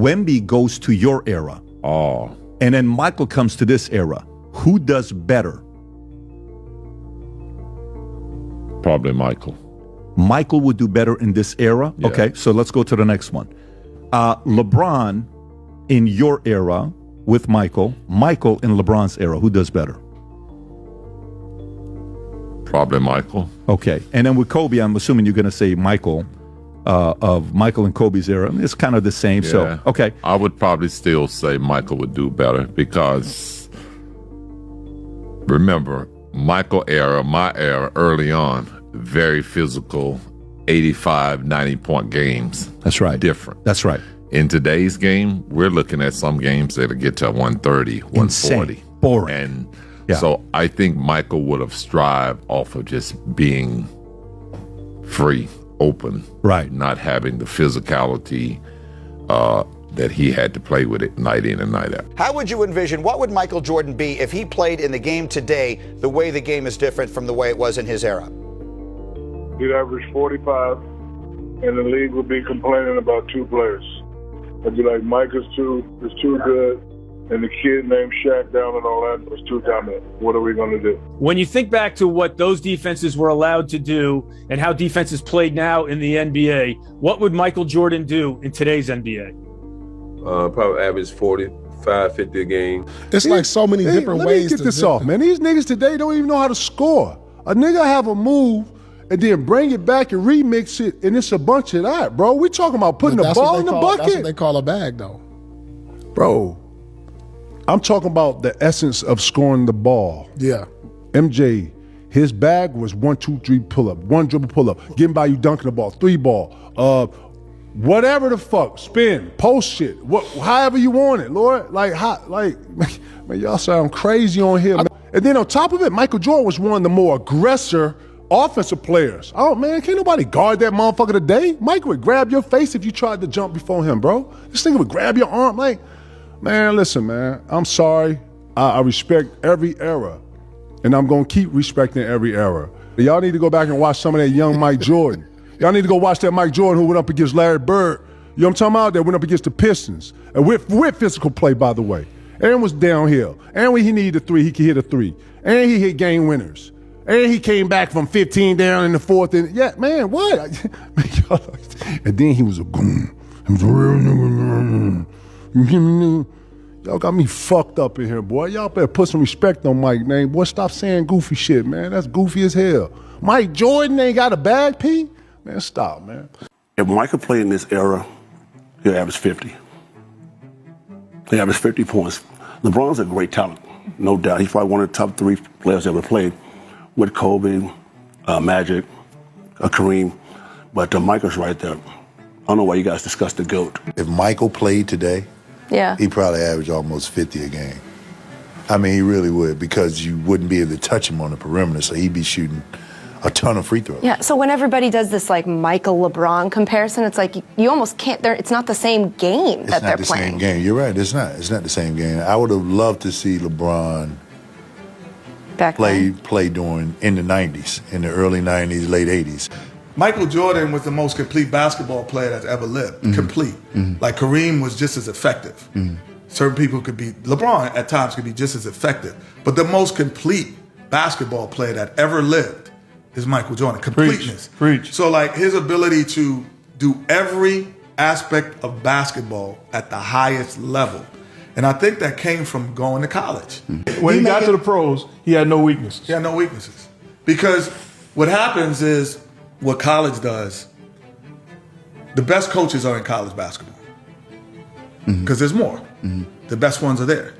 Wemby goes to your era. Oh. And then Michael comes to this era. Who does better? Probably Michael. Michael would do better in this era? Yeah. Okay, so let's go to the next one. LeBron in your era with Michael. Michael in LeBron's era. Who does better? Probably Michael. Okay, and then with Kobe, I'm assuming you're going to say Michael, of Michael and Kobe's era. It's kind of the same. Yeah. So, okay. I would probably still say Michael would do better because, remember, Michael era, my era, early on, very physical, 85, 90-point games. That's right. Different. That's right. In today's game, we're looking at some games that'll get to 130, 140. Insane. Boring. And Yeah. so I think Michael would have strived off of just being free, open, Right. not having the physicality that he had to play with it night in and night out. How would you envision, what would Michael Jordan be if he played in the game today the way the game is different from the way it was in his era? He'd average 45, and the league would be complaining about two players. It'd be like, Mike is too good, and the kid named Shaq down in Orlando is too dominant. What are we going to do? When you think back to what those defenses were allowed to do and how defenses played now in the NBA, what would Michael Jordan do in today's NBA? Probably average 45, 50 a game. It's like so many different ways. Let me get this off, man. These niggas today don't even know how to score. A nigga have a move and then bring it back and remix it, and it's a bunch of that, bro. We talking about putting the ball in the bucket. That's what they call a bag, though. Bro, I'm talking about the essence of scoring the ball. Yeah. MJ, his bag was 1, 2, 3 pull up, 1 dribble pull up, getting by you dunking the ball, 3 ball, whatever the fuck, spin, post shit, however you want it, Lord. Man, y'all sound crazy on here, man. And then on top of it, Michael Jordan was one of the more aggressor offensive players. Oh man, can't nobody guard that motherfucker today. Mike would grab your face if you tried to jump before him, bro. This nigga would grab your arm, like, man, listen, man, I'm sorry. I respect every era, and I'm gonna keep respecting every era. But y'all need to go back and watch some of that young Mike Jordan. Y'all need to go watch that Mike Jordan who went up against Larry Bird. You know what I'm talking about? That went up against the Pistons. And with physical play, by the way. And was downhill. And when he needed a 3, he could hit a 3. And he hit game winners. And he came back from 15 down in the 4th. And yeah, man, what? And then he was a goon. He was a real nigga. Y'all got me fucked up in here, boy. Y'all better put some respect on Mike's name. Boy, stop saying goofy shit, man. That's goofy as hell. Mike Jordan ain't got a bag, P? Man, stop, man. If Michael played in this era, he'll average 50. He averaged 50 points. LeBron's a great talent, no doubt. He's probably one of the top 3 players ever played with Kobe, Magic, Kareem. But Michael's right there. I don't know why you guys discuss the GOAT. If Michael played today, he'd probably average almost 50 a game. I mean, he really would, because you wouldn't be able to touch him on the perimeter, so he'd be shooting a ton of free throws. Yeah, so when everybody does this like Michael LeBron comparison, it's like you almost can't, it's not the same game that they're playing. It's not the same game. You're right, it's not the same game. I would have loved to see LeBron play during, in the 90s, in the early 90s, late 80s. Michael Jordan was the most complete basketball player that's ever lived. Complete. Like Kareem was just as effective. Certain people could be, LeBron at times could be just as effective. But the most complete basketball player that ever lived is Michael Jordan. Completeness. Preach. So like his ability to do every aspect of basketball at the highest level. And I think that came from going to college. When he got to the pros, he had no weaknesses. He had no weaknesses. Because what happens is, what college does, the best coaches are in college basketball. Because there's more. The best ones are there.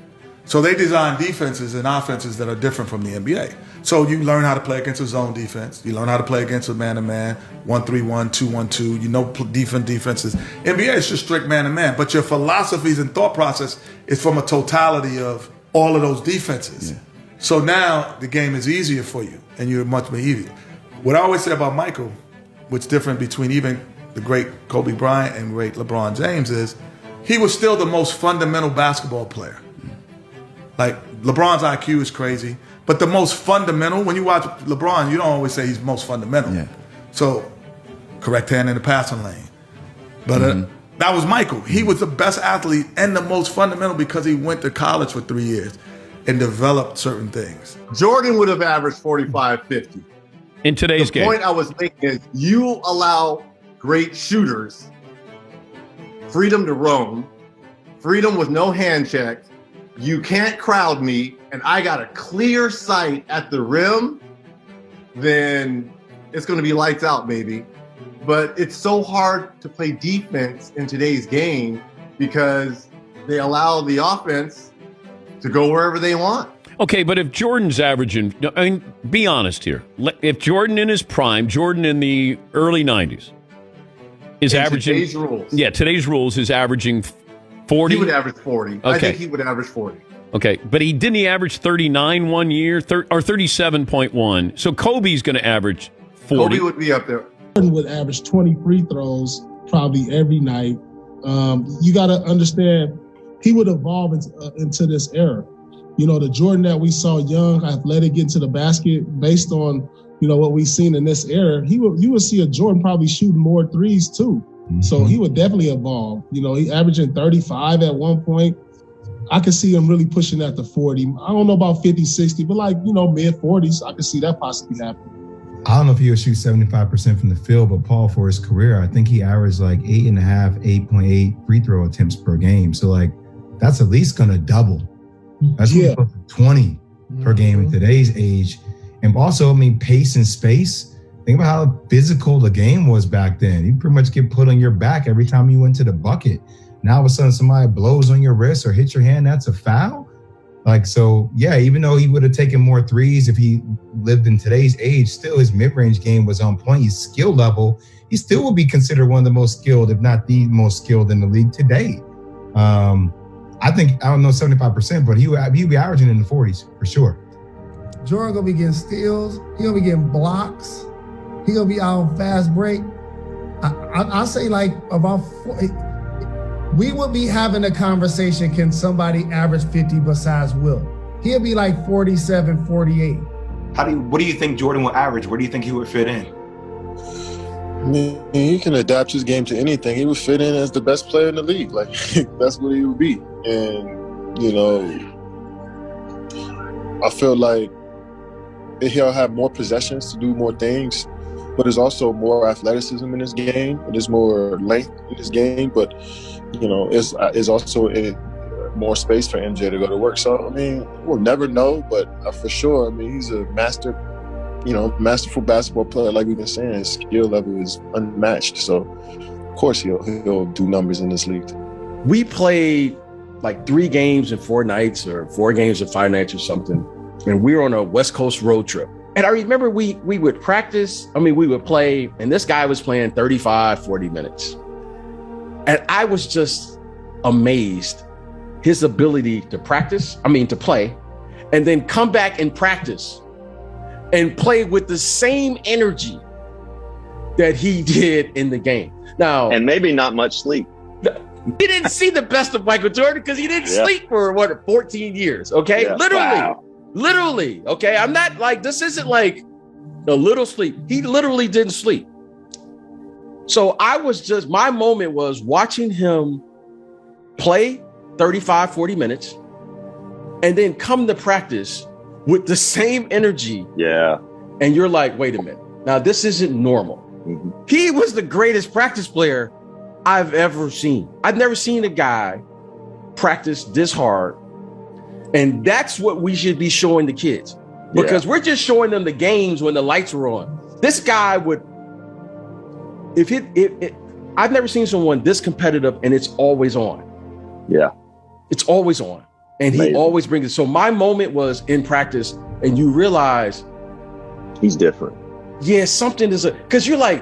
So they design defenses and offenses that are different from the NBA. So you learn how to play against a zone defense. You learn how to play against a man-to-man, 1-3-1, 2-1-2. You know different defenses. NBA is just strict man-to-man, but your philosophies and thought process is from a totality of all of those defenses. So now the game is easier for you, and you're much more easier. What I always say about Michael, what's different between even the great Kobe Bryant and great LeBron James is, he was still the most fundamental basketball player. Like, LeBron's IQ is crazy, but the most fundamental, when you watch LeBron, you don't always say he's most fundamental. So, correct hand in the passing lane. But That was Michael. He was the best athlete and the most fundamental because he went to college for 3 years and developed certain things. Jordan would have averaged 45, 50. In today's game. The point I was making is you allow great shooters freedom to roam, freedom with no hand check. You can't crowd me, and I got a clear sight at the rim, then it's going to be lights out, baby. But it's so hard to play defense in today's game because they allow the offense to go wherever they want. Okay, but if Jordan's averaging, I mean, be honest here. If Jordan in his prime, Jordan in the early 90s, is averaging... Today's rules. Yeah, today's rules is averaging 40. He would average 40. Okay. I think he would average 40. Okay, but he average 39 one year, or 37.1. So Kobe's going to average 40. Kobe would be up there. Jordan would average 20 free throws probably every night. You got to understand, he would evolve into this era. You know, the Jordan that we saw young, athletic, get to the basket based on, you know, what we've seen in this era, you would see a Jordan probably shooting more threes too. Mm-hmm. So he would definitely evolve. You know, he averaging 35 at one point. I could see him really pushing that to 40. I don't know about 50, 60, but like, you know, mid 40s, I could see that possibly happening. I don't know if he'll shoot 75% from the field, but Paul, for his career, I think he averaged like 8.8 free throw attempts per game. So like, that's at least going to double. That's really close to 20 per game in today's age. And also, I mean, pace and space. Think about how physical the game was back then. You pretty much get put on your back every time you went to the bucket. Now, all of a sudden, somebody blows on your wrist or hits your hand, that's a foul. Like, so, yeah, even though he would have taken more threes if he lived in today's age, still his mid-range game was on point. His skill level, he still would be considered one of the most skilled, if not the most skilled in the league today. I think, I don't know 75%, but he'll be averaging in the 40s for sure. Jordan gonna be getting steals. He gonna be getting blocks. He gonna be out on fast break. I say like about 40, we would be having a conversation. Can somebody average 50 besides Will? He'll be like 47, 48. What do you think Jordan will average? Where do you think he would fit in? I mean, he can adapt his game to anything. He would fit in as the best player in the league. Like, that's what he would be. And, you know, I feel like he'll have more possessions to do more things, but there's also more athleticism in his game. There's more length in his game, but, you know, it's also more space for MJ to go to work. So, I mean, we'll never know, but for sure, I mean, he's a masterful basketball player. Like we've been saying, his skill level is unmatched. So, of course, he'll do numbers in this league. We played like 3 games in 4 nights or 4 games in 5 nights or something. And we were on a West Coast road trip. And I remember we would practice. I mean, we would play, and this guy was playing 35, 40 minutes. And I was just amazed his ability to play, and then come back and practice and play with the same energy that he did in the game. Now, and maybe not much sleep. He didn't see the best of Michael Jordan because he didn't sleep for 14 years. Okay. Yeah. Literally. Okay. I'm not like, this isn't like a little sleep. He literally didn't sleep. So my moment was watching him play 35, 40 minutes and then come to practice with the same energy. Yeah. And you're like, wait a minute. Now, this isn't normal. Mm-hmm. He was the greatest practice player I've ever seen. I've never seen a guy practice this hard. And that's what we should be showing the kids, because we're just showing them the games when the lights are on. This guy would, I've never seen someone this competitive and it's always on. Yeah. It's always on. And he always brings it. So my moment was in practice and you realize he's different. Yeah, something is because you're like,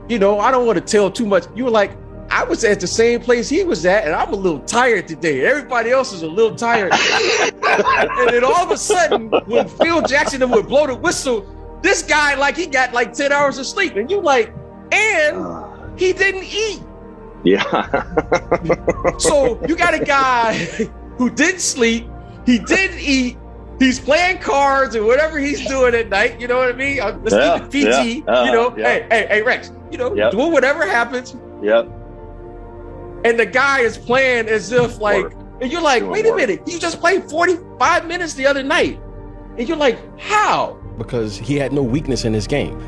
I don't want to tell too much. You were like, I was at the same place he was at, and I'm a little tired today. Everybody else is a little tired. And then all of a sudden, when Phil Jackson would blow the whistle, this guy, like, he got like 10 hours of sleep. And you like, and he didn't eat. Yeah. So you got a guy who didn't sleep, he didn't eat, he's playing cards and whatever he's doing at night, you know what I mean? Let's keep it PT, Hey, Rex, doing whatever happens. Yep. and the guy is playing as if like, and you're like, wait a minute, you just played 45 minutes the other night. And you're like, how? Because he had no weakness in his game.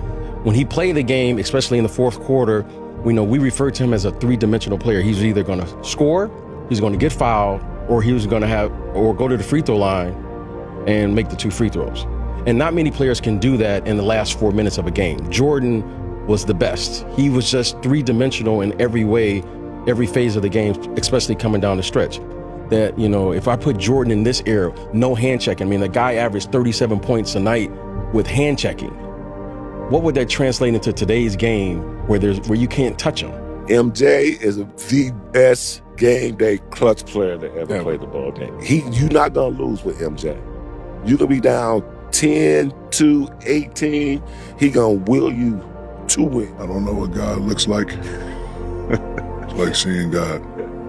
When he played the game, especially in the fourth quarter, we referred to him as a three-dimensional player. He's either going to score, he's going to get fouled, or he was going to go to the free throw line and make the 2 free throws. And not many players can do that in the last 4 minutes of a game. Jordan was the best. He was just three-dimensional in every way, every phase of the game, especially coming down the stretch. That, if I put Jordan in this era, no hand checking. I mean, the guy averaged 37 points a night with hand checking. What would that translate into today's game where you can't touch him? MJ is the best game day clutch player that ever played the ball game. You're not going to lose with MJ. You could be down 10, 2, 18. He going to will you to win. I don't know what God looks like. It's like seeing God.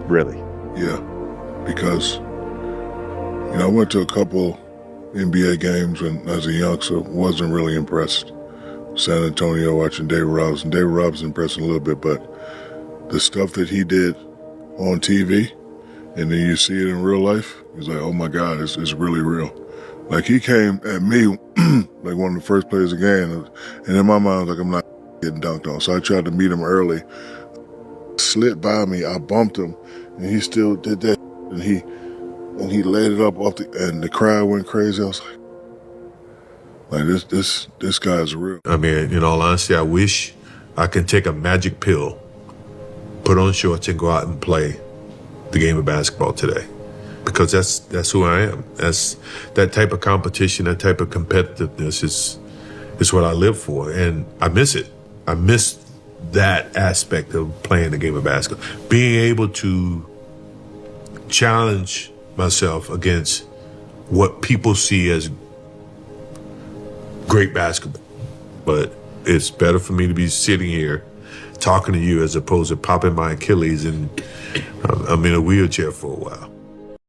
Really? Yeah. Because, I went to a couple NBA games and as a youngster, wasn't really impressed. San Antonio watching David Robinson. David Robinson impressed me a little bit, but the stuff that he did on TV and then you see it in real life, it's like, oh my God, it's really real. Like he came at me like one of the first plays of the game, and in my mind, I was like, I'm not getting dunked on. So I tried to meet him early. Slid by me, I bumped him, and he still did that. And he laid it up and the crowd went crazy. I was like this guy's real. I mean, in all honesty, I wish I could take a magic pill, put on shorts, and go out and play the game of basketball today, because that's who I am. That's that type of competition, that type of competitiveness is what I live for, and I miss it. I miss that aspect of playing the game of basketball, being able to challenge myself against what people see as great basketball. But it's better for me to be sitting here talking to you as opposed to popping my Achilles and I'm in a wheelchair for a while.